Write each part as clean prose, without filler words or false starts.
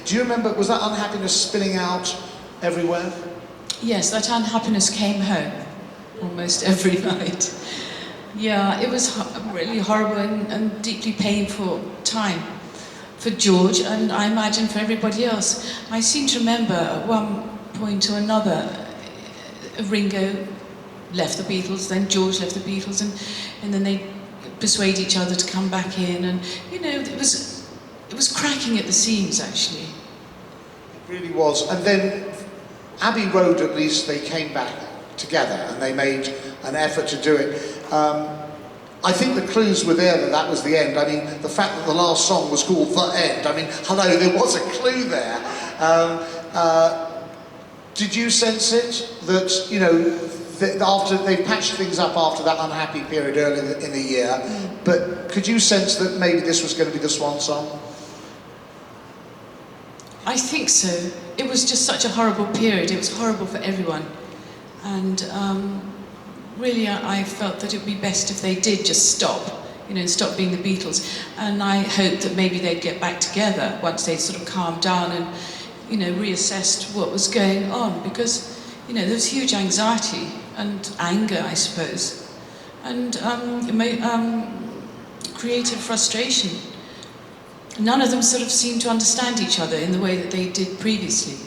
Do you remember, was that unhappiness spilling out everywhere? Yes, that unhappiness came home almost every night. Yeah, it was really horrible and deeply painful time for George, and I imagine for everybody else. I seem to remember at one point or another, Ringo left the Beatles, then George left the Beatles, and then they persuade each other to come back in, and you know, it was cracking at the seams, actually. It really was. And then Abbey Road, at least, they came back together and they made an effort to do it. I think the clues were there that that was the end. I mean, the fact that the last song was called The End, I mean, hello, there was a clue there. Did you sense it, that, you know, that after they patched things up after that unhappy period early in the year, but could you sense that maybe this was going to be the swan song? I think so. It was just such a horrible period. It was horrible for everyone. And really, I felt that it would be best if they did just stop, you know, and stop being the Beatles. And I hoped that maybe they'd get back together once they'd sort of calmed down and, you know, reassessed what was going on. Because, you know, there was huge anxiety and anger, I suppose, and creative frustration. None of them sort of seemed to understand each other in the way that they did previously.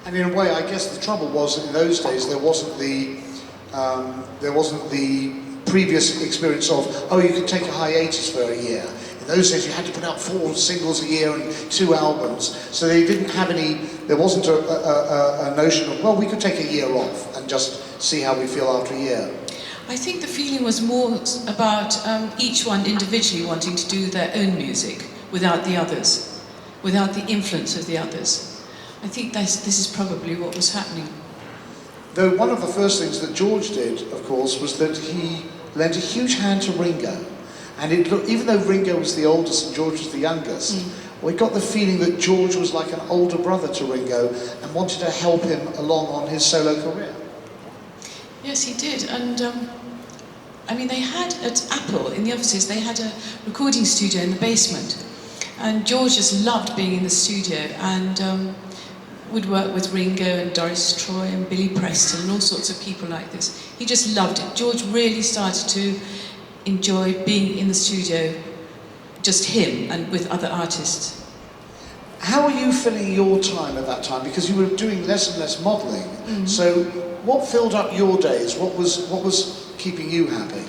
And in a way, I guess the trouble was that in those days there wasn't the previous experience of, oh, you could take a hiatus for a year. In those days you had to put out 4 singles a year and 2 albums, so they didn't have any, there wasn't a notion of, well, we could take a year off and just see how we feel after a year. I think the feeling was more about each one individually wanting to do their own music without the others, without the influence of the others. I think this is probably what was happening. Though one of the first things that George did, of course, was that he lent a huge hand to Ringo. And even though Ringo was the oldest and George was the youngest, we got the feeling that George was like an older brother to Ringo and wanted to help him along on his solo career. Yes, he did. And I mean, they had at Apple, in the offices, they had a recording studio in the basement. And George just loved being in the studio and would work with Ringo and Doris Troy and Billy Preston and all sorts of people like this. He just loved it. George really started to enjoy being in the studio, just him and with other artists. How are you filling your time at that time? Because you were doing less and less modelling. So what filled up your days? What was keeping you happy?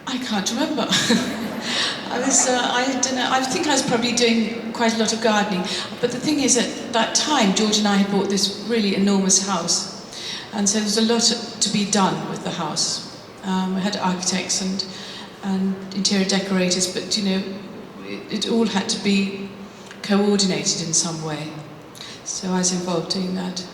I can't remember. I don't know, I think I was probably doing quite a lot of gardening. But the thing is, at that time, George and I had bought this really enormous house. And so there was a lot to be done with the house. We had architects and interior decorators, but, you know, it all had to be coordinated in some way. So I was involved doing that.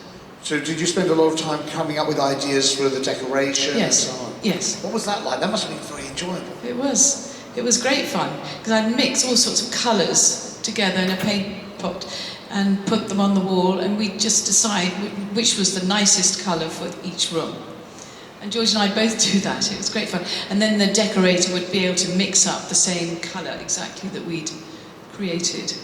So did you spend a lot of time coming up with ideas for the decoration? Yes. And so on? Yes. What was that like? That must have been very enjoyable. It was. It was great fun, because I'd mix all sorts of colours together in a paint pot and put them on the wall, and we'd just decide which was the nicest colour for each room. And George and I both do that. It was great fun. And then the decorator would be able to mix up the same colour exactly that we'd created.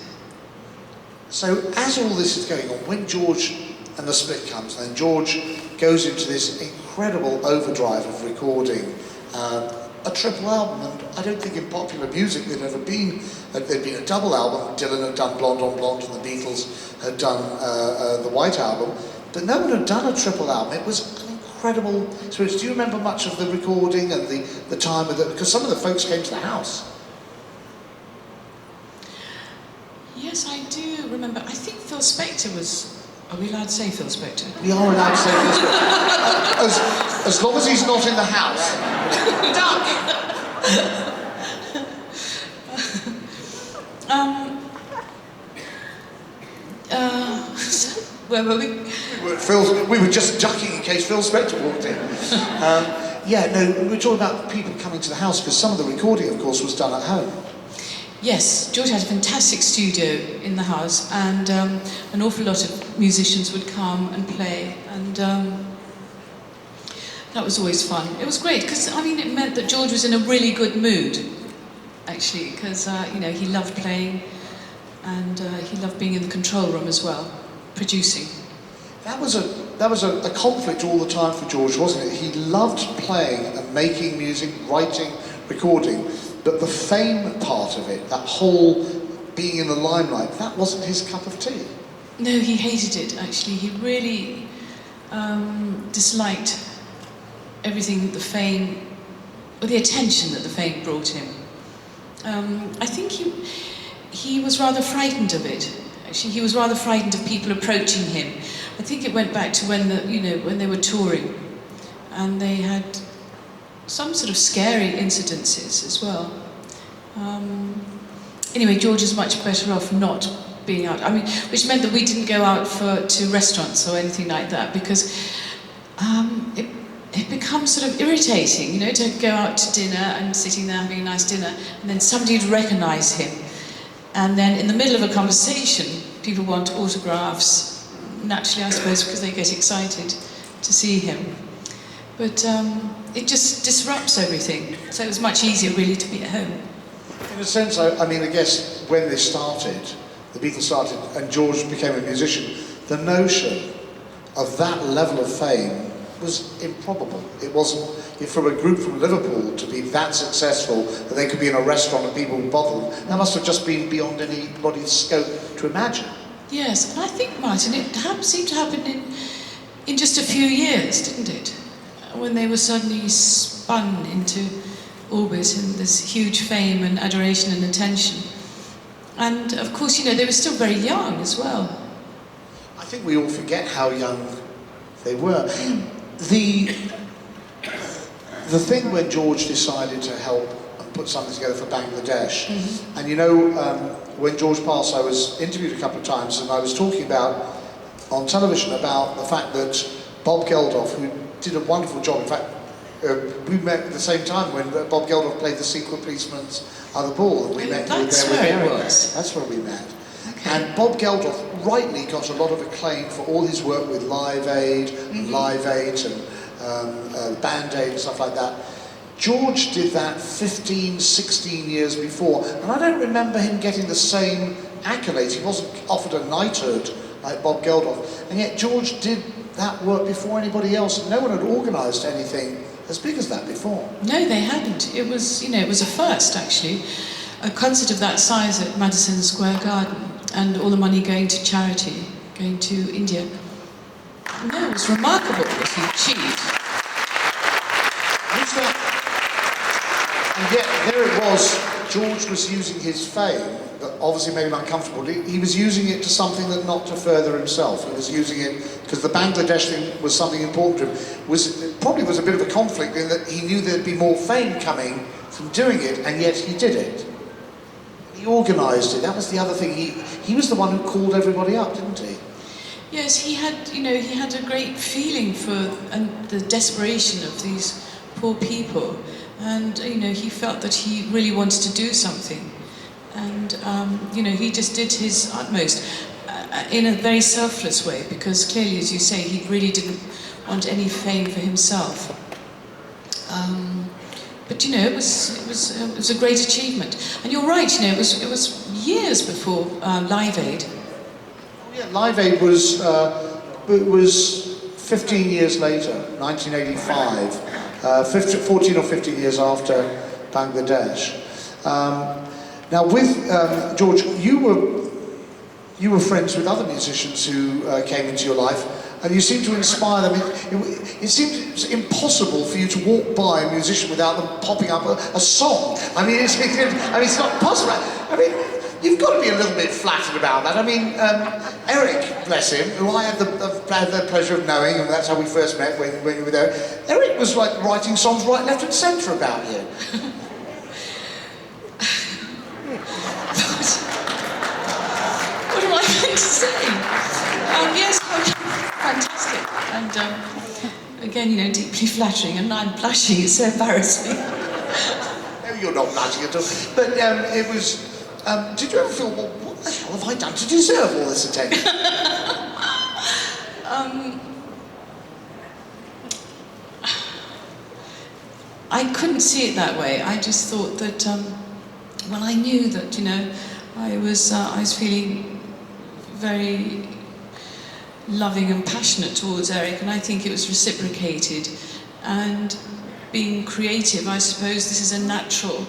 So as all this is going on, when George and the split comes, then George goes into this incredible overdrive of recording a triple album, and I don't think in popular music there'd been a double album. Dylan had done Blonde on Blonde and the Beatles had done the White Album, but no one had done a triple album. It was an incredible experience. Do you remember much of the recording and the time of it? Because some of the folks came to the house. Yes, I do remember. I think Phil Spector was... Are we allowed to say Phil Spector? We are allowed to say Phil Spector. As long as he's not in the house. Duck! Where were we? We were just ducking in case Phil Spector walked in. Yeah, no, we were talking about people coming to the house, because some of the recording, of course, was done at home. Yes, George had a fantastic studio in the house, and an awful lot of musicians would come and play, and that was always fun. It was great, because, I mean, it meant that George was in a really good mood, actually, because, you know, he loved playing, and he loved being in the control room as well, producing. That was a conflict all the time for George, wasn't it? He loved playing and making music, writing, recording, but the fame part of it, that whole being in the limelight, that wasn't his cup of tea. No, he hated it, actually. He really disliked everything that the fame, or the attention that the fame brought him. I think he was rather frightened of it. Actually, he was rather frightened of people approaching him. I think it went back to when when they were touring, and they had some sort of scary incidences as well. Anyway, George is much better off not being out. I mean, which meant that we didn't go out to restaurants or anything like that, because it becomes sort of irritating, to go out to dinner and sitting there having a nice dinner, and then somebody would recognise him. And then in the middle of a conversation, people want autographs, naturally, I suppose, because they get excited to see him. But it just disrupts everything. So it was much easier, really, to be at home. In a sense, I mean, I guess when this started, the Beatles started, and George became a musician, the notion of that level of fame was improbable. It wasn't, from a group from Liverpool to be that successful, that they could be in a restaurant and people would bother them, that must have just been beyond anybody's scope to imagine. Yes, and I think, Martin, it seemed to happen in just a few years, didn't it? When they were suddenly spun into orbit and this huge fame and adoration and attention. And of course, they were still very young as well. I think we all forget how young they were. The thing when George decided to help and put something together for Bangladesh, and when George passed, I was interviewed a couple of times, and I was talking about, on television, about the fact that Bob Geldof, who did a wonderful job, in fact, we met at the same time when Bob Geldof played the Secret Policeman's Other Ball, and we met there with Eric. That's where we met. Okay. And Bob Geldof rightly got a lot of acclaim for all his work with Live Aid, and Live 8, and Band Aid and stuff like that. George did that 15, 16 years before, and I don't remember him getting the same accolades. He wasn't offered a knighthood like Bob Geldof, and yet George did that work before anybody else, and no one had organised anything as big as that before. No, they hadn't. It was, it was a first, actually. A concert of that size at Madison Square Garden, and all the money going to charity, going to India. No, it was remarkable what he achieved. And yet, there it was, George was using his fame, that obviously made him uncomfortable. He was using it to something that not to further himself. He was using it because the Bangladesh thing was something important to him. It probably was a bit of a conflict in that he knew there'd be more fame coming from doing it, and yet he did it. He organised it. That was the other thing. He was the one who called everybody up, didn't he? Yes, he had, he had a great feeling for the desperation of these poor people. And, he felt that he really wanted to do something. And, he just did his utmost in a very selfless way, because clearly, as you say, he really didn't want any fame for himself. But, it was a great achievement. And you're right, it was years before Live Aid. Yeah, Live Aid was 15 years later, 1985. 14 or 15 years after Bangladesh. Now, with George, you were friends with other musicians who came into your life, and you seemed to inspire them. It seemed impossible for you to walk by a musician without them popping up a song. I mean, it's not possible. I mean, you've got to be a little bit flattered about that. I mean, Eric, bless him, who I had the pleasure of knowing, and that's how we first met when you were there. Eric was like writing songs right, left and centre about you. What am I going to say? Yes, fantastic. And again, deeply flattering, and I'm blushing, it's so embarrassing. No, you're not blushing at all. But it was... did you ever feel, well, what the hell have I done to deserve all this attention? I couldn't see it that way. I just thought that, I knew that, I was feeling very loving and passionate towards Eric, and I think it was reciprocated. And being creative, I suppose this is a natural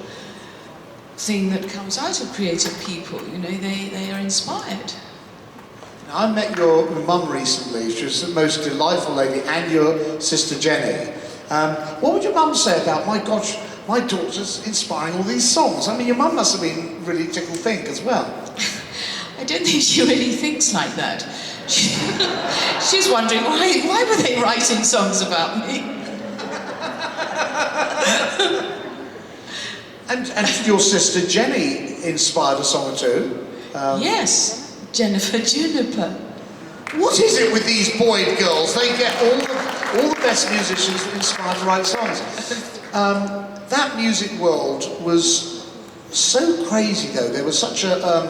thing that comes out of creative people. You know, they are inspired. Now, I met your mum recently. She was the most delightful lady, and your sister Jenny. What would your mum say about, my gosh, my daughter's inspiring all these songs? I mean, your mum must have been really tickled pink as well. I don't think she really thinks like that. She's wondering why were they writing songs about me? And your sister Jenny inspired a song or two. Yes, Jennifer Juniper. What is it with these Boyd girls? They get all the best musicians inspired to write songs. That music world was so crazy, though. There was such a